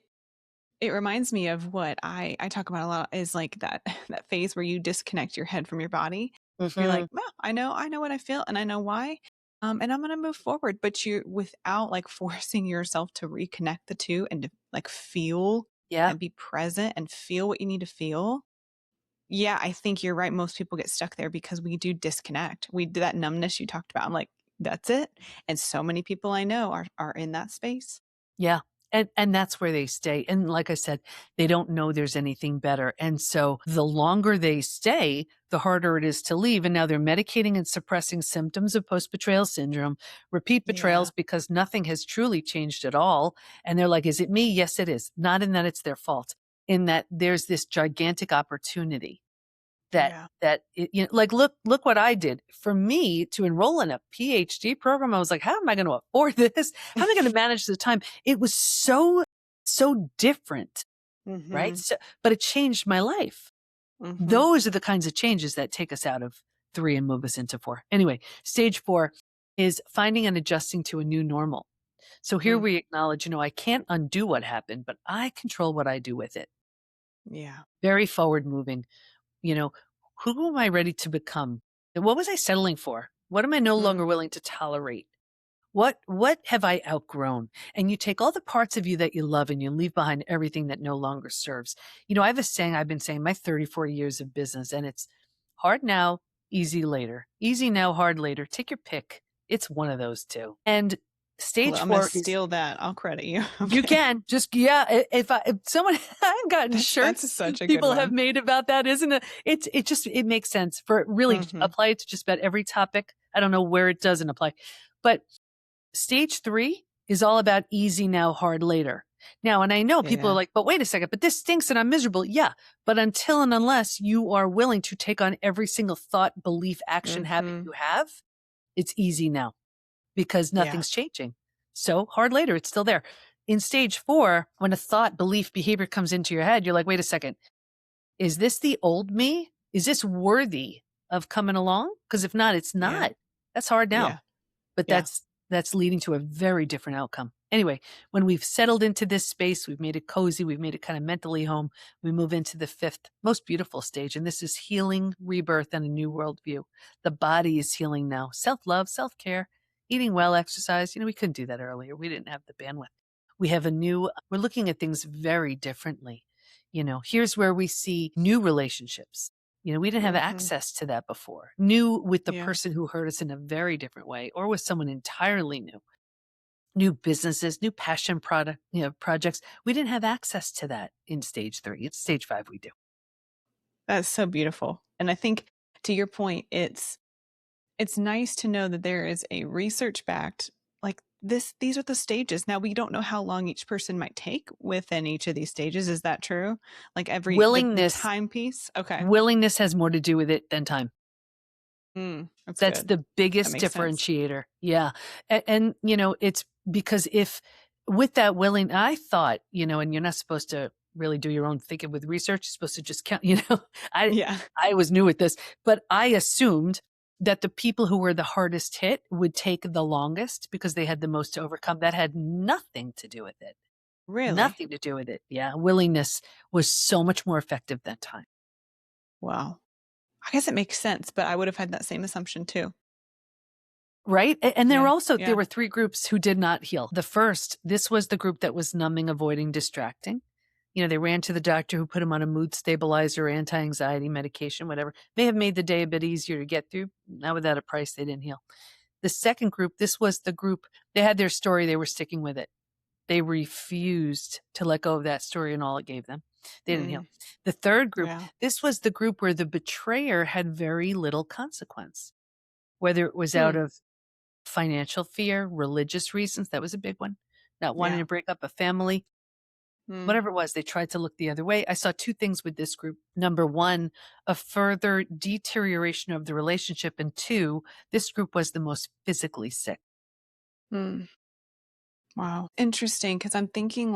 it reminds me of what I talk about a lot, is like that that phase where you disconnect your head from your body. You're like, Mhm. well, I know what I feel, and I know why. And I'm gonna move forward, but you, without like forcing yourself to reconnect the two and to like feel Yeah, and be present and feel what you need to feel. Yeah, I think you're right. Most people get stuck there because we do disconnect. We do that numbness you talked about. I'm like, that's it. And so many people I know are in that space. yeah. And that's where they stay. And like I said, they don't know there's anything better. And so the longer they stay, the harder it is to leave. And now they're medicating and suppressing symptoms of post-betrayal syndrome, repeat Yeah. betrayals because nothing has truly changed at all. And they're like, is it me? Yes, it is. Not in that it's their fault, in that there's this gigantic opportunity that Yeah. like, look what I did. For me to enroll in a PhD program, I was like, how am I going to afford this? How am I going to manage the time? It was so different, right? Mhm. So, but it changed my life. Mhm. Those are the kinds of changes that take us out of 3 and move us into 4. Anyway, stage 4 is finding and adjusting to a new normal. So here Mm. we acknowledge, I can't undo what happened, but I control what I do with it. Yeah. Very forward moving. You know, who am I ready to become? And what was I settling for? What am I no Mm. longer willing to tolerate? What have I outgrown? And you take all the parts of you that you love and you leave behind everything that no longer serves. I have a saying I've been saying my 34 years of business, and it's hard now, easy later. Easy now, hard later. Take your pick. It's one of those two. And stage I'm going to 4 is steal that. I'll credit you. you Okay. can just, yeah. If someone, I've gotten That's shirts such a good people have one. made about that, isn't it? It makes sense for really Mhm. apply it to just about every topic. I don't know where it doesn't apply, but stage 3 is all about easy now, hard later. Now, and I know people are Yeah. like, but wait a second, but this stinks and I'm miserable. Yeah. But until and unless you are willing to take on every single thought, belief, action, habit Mhm. you have, it's easy now because Yeah. nothing's changing. So hard later, it's still there. In stage 4, when a thought, belief, behavior comes into your head, you're like, wait a second, is this the old me? Is this worthy of coming along? Because if not, it's Yeah. not. That's hard now. Yeah. But Yeah. that's leading to a very different outcome. Anyway, when we've settled into this space, we've made it cozy, we've made it kind of mentally home, we move into the 5th most beautiful stage, and this is healing, rebirth, and a new worldview. The body is healing now. Self-love, self-care, eating well, exercise. We couldn't do that earlier. We didn't have the bandwidth. We're looking at things very differently. Here's where we see new relationships. We didn't have Mhm. access to that before. New with the Yeah. person who hurt us in a very different way, or with someone entirely new. New businesses, new passion projects. We didn't have access to that in stage 3. It's stage 5 we do. That's so beautiful. And I think to your point, it's nice to know that there is a research backed like these are the stages. Now we don't know how long each person might take within each of these stages. Is that true? Like the Willingness, time piece? Okay. willingness has more to do with it than time. That's That's good. the That biggest makes sense. differentiator. Yeah. And it's because if with that I thought, and you're not supposed to really do your own thinking with research. You're supposed to just count, I, Yeah. I was new at this, but I assumed that the people who were the hardest hit would take the longest because they had the most to overcome. That had nothing to do with it. Really? Nothing to do with it. Yeah. Willingness was so much more effective that time. Wow. I guess it makes sense, but I would have had that same assumption too. Right? And Yeah. there Yeah. were 3 groups who did not heal. This was the group that was numbing, avoiding, distracting. They ran to the doctor who put them on a mood stabilizer, anti-anxiety medication, whatever. May have made the day a bit easier to get through. Not without a price, they didn't heal. The second group, this was the group, they had their story, they were sticking with it. They refused to let go of that story and all it gave them. They didn't heal. Mm, The third group, yeah. this was the group where the betrayer had very little consequence, whether it was out Hmm. of financial fear, religious reasons, that was a big one, not wanting Yeah. to break up a family, Mm, whatever it was, they tried to look the other way. I saw 2 things with this group. Number 1, a further deterioration of the relationship, and 2, this group was the most physically sick. mm. Wow. Interesting. Cause I'm thinking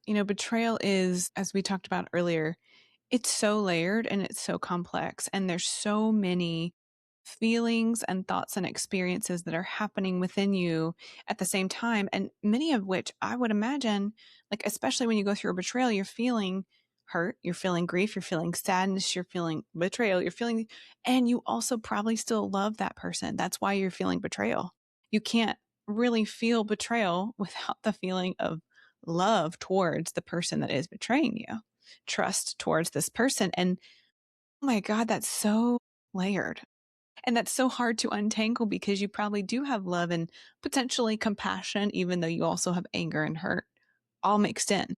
betrayal is, as we talked about earlier, it's so layered and it's so complex. And there's so many feelings and thoughts and experiences that are happening within you at the same time. And many of which I would imagine, like, especially when you go through a betrayal, you're feeling hurt, you're feeling grief, you're feeling sadness, you're feeling betrayal, you're feeling, and you also probably still love that person. That's why you're feeling betrayal. You can't really feel betrayal without the feeling of love towards the person that is betraying you, trust towards this person. And oh my God, that's so layered. And that's so hard to untangle because you probably do have love and potentially compassion, even though you also have anger and hurt all mixed in.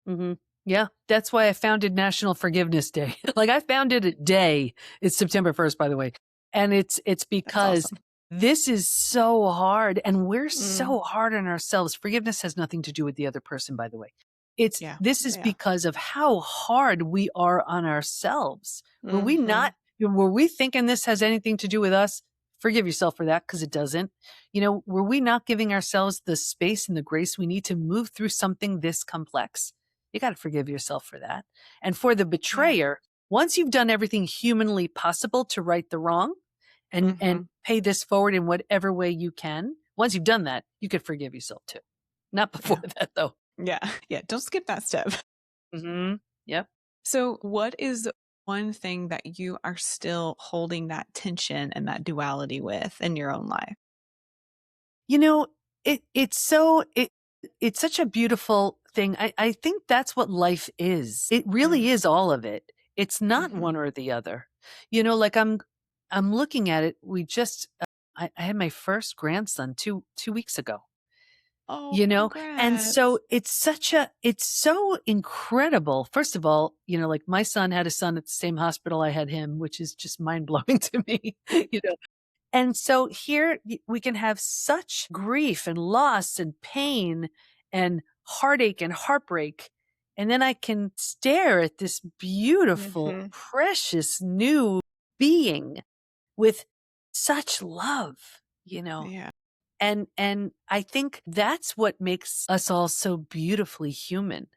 Mhm. Yeah, that's why I founded National Forgiveness Day. Like, I founded a day. It's September 1st, by the way. And it's That's because awesome. this is so hard, and we're Mm, so hard on ourselves. Forgiveness has nothing to do with the other person, by the way. yeah. This is Yeah. because of how hard we are on ourselves. Hmm. Were we thinking this has anything to do with us? Forgive yourself for that, because it doesn't. Were we not giving ourselves the space and the grace we need to move through something this complex? You got to forgive yourself for that. And for the Yeah. betrayer, once you've done everything humanly possible to right the wrong and Hmm. pay this forward in whatever way you can, once you've done that, you could forgive yourself too. Not before Yeah. that, though. Yeah. Yeah. Don't skip that step. Yep. So, what is one thing that you are still holding that tension and that duality with in your own life? You know, it's such a beautiful thing. I think that's what life is. It Mm. really is all of it. It's not Hmm. one or the other. Like I'm looking at it. We just I had my first grandson two weeks ago. Oh, You know, and so congrats. it's so incredible. First of all, like my son had a son at the same hospital I had him, which is just mind blowing to me. you know and so here we can have such grief and loss and pain and heartache and heartbreak. And then I can stare at this beautiful, Hmm. precious new being with such love. Yeah. And I think that's what makes us all so beautifully human.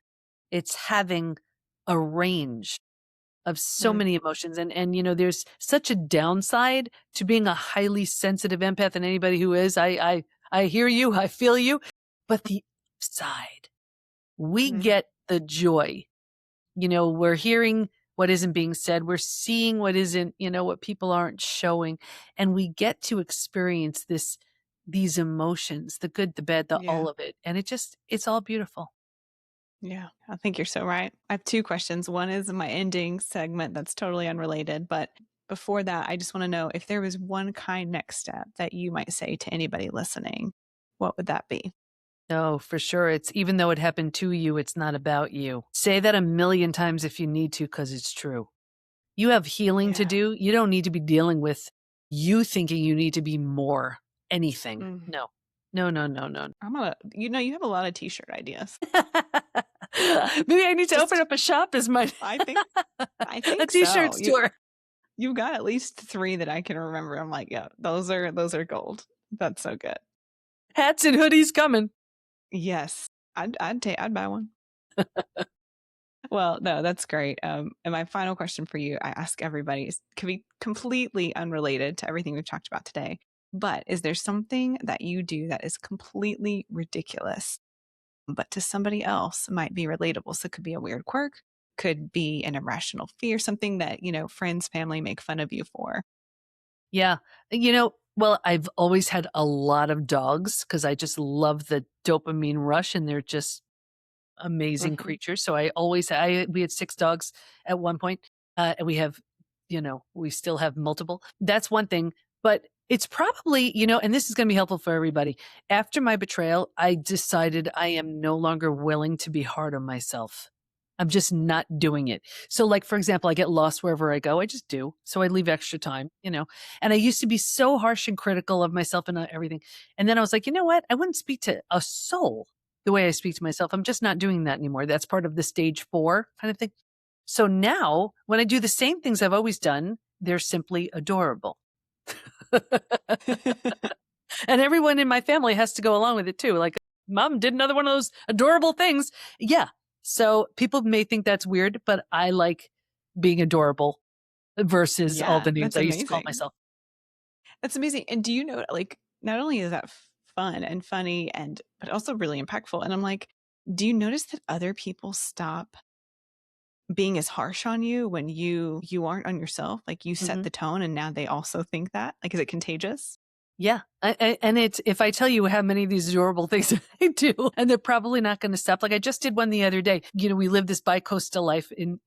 It's having a range of so Mm. many emotions. And there's such a downside to being a highly sensitive empath, and anybody who is, I hear you, I feel you. But the side, we Mm. get the joy. We're hearing what isn't being said. We're seeing what isn't, what people aren't showing. And we get to experience these emotions, the good, the bad, the Yeah. all of it. And it's all beautiful. Yeah, I think you're so right. I have two questions. One is my ending segment that's totally unrelated. But before that, I just want to know if there was one kind next step that you might say to anybody listening, what would that be? No, for sure. It's even though it happened to you, it's not about you. Say that a million times if you need to, because it's true. You have healing to Yeah. do. You don't need to be dealing with you thinking you need to be more anything. Mm. No, no, no, no, no. You have a lot of t-shirt ideas. Maybe I need to open Just, up a shop as my I think, I a think t-shirt so. store. You've got at least three that I can remember. I'm like, yeah, those are gold. That's so good. Hats and hoodies coming. Yes, I'd buy one. Well, no, that's great. And my final question for you, I ask everybody, can be completely unrelated to everything we've talked about today. But is there something that you do that is completely ridiculous, but to somebody else might be relatable? So it could be a weird quirk, could be an irrational fear, something that, friends, family make fun of you for. Yeah. Well, I've always had a lot of dogs because I just love the dopamine rush, and they're just amazing Hmm. creatures. So we had 6 dogs at one point, and we still have multiple. That's one thing, but it's probably, and this is gonna be helpful for everybody. After my betrayal, I decided I am no longer willing to be hard on myself. I'm just not doing it. So, like, for example, I get lost wherever I go. I just do. So I leave extra time. And I used to be so harsh and critical of myself and everything. And then I was like, you know what? I wouldn't speak to a soul the way I speak to myself. I'm just not doing that anymore. That's part of the stage 4 kind of thing. So now when I do the same things I've always done, they're simply adorable. And everyone in my family has to go along with it too. Like, mom did another one of those adorable things. Yeah. So people may think that's weird, but I like being adorable versus all Yeah, the names that's I used to call amazing. myself. That's amazing. And do you know, like, not only is that fun and funny but also really impactful. And I'm like, do you notice that other people stop being as harsh on you when you aren't on yourself? Like you set Mhm. the tone and now they also think that? Like, is it contagious? Yeah. And it's, if I tell you how many of these adorable things I do, and they're probably not going to stop. Like, I just did one the other day. We live this bi-coastal life in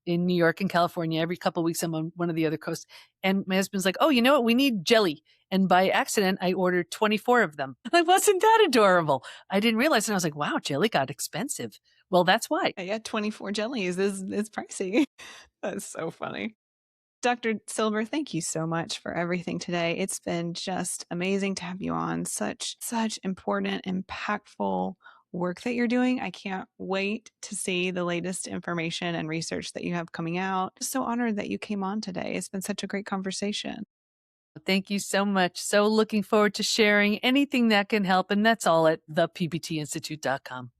New York and California. Every couple of weeks, I'm on one of the other coasts. And my husband's like, oh, you know what? We need jelly. And by accident, I ordered 24 of them. Like, wasn't that adorable? I didn't realize. And I was like, wow, jelly got expensive. Well, that's why. Yeah, 24 jellies is pricey. That's so funny. Dr. Silver, thank you so much for everything today. It's been just amazing to have you on. Such important, impactful work that you're doing. I can't wait to see the latest information and research that you have coming out. Just so honored that you came on today. It's been such a great conversation. Thank you so much. So looking forward to sharing anything that can help. And that's all at thepbtinstitute.com.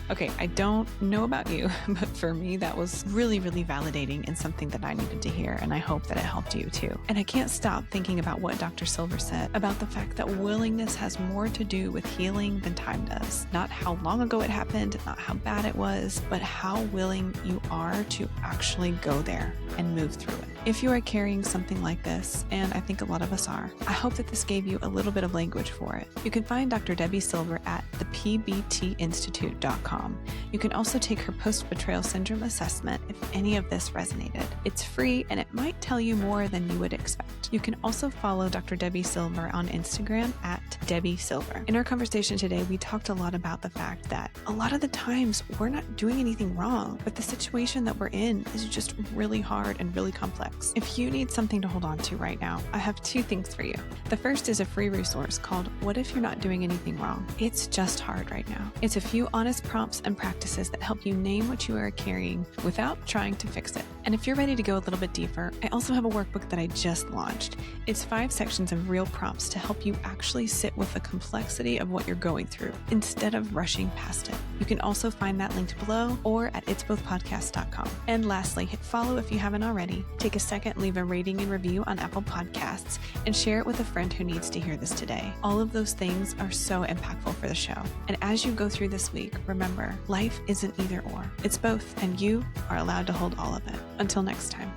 Okay, I don't know about you, but for me, that was really, really validating and something that I needed to hear, and I hope that it helped you too. And I can't stop thinking about what Dr. Silber said about the fact that willingness has more to do with healing than time does. Not how long ago it happened, not how bad it was, but how willing you are to actually go there and move through it. If you are carrying something like this, and I think a lot of us are, I hope that this gave you a little bit of language for it. You can find Dr. Debi Silber at thepbtinstitute.com. You can also take her post-betrayal syndrome assessment if any of this resonated. It's free and it might tell you more than you would expect. You can also follow Dr. Debi Silber on Instagram at Debi Silber. In our conversation today, we talked a lot about the fact that a lot of the times we're not doing anything wrong, but the situation that we're in is just really hard and really complex. If you need something to hold on to right now, I have two things for you. The first is a free resource called What If You're Not Doing Anything Wrong? It's just hard right now. It's a few honest prompts and practices that help you name what you are carrying without trying to fix it. And if you're ready to go a little bit deeper, I also have a workbook that I just launched. It's 5 sections of real prompts to help you actually sit with the complexity of what you're going through instead of rushing past it. You can also find that linked below or at itsbothpodcast.com. And lastly, hit follow if you haven't already. Take a second, leave a rating and review on Apple Podcasts, and share it with a friend who needs to hear this today. All of those things are so impactful for the show. And as you go through this week, remember, life isn't either or. It's both, and you are allowed to hold all of it. Until next time.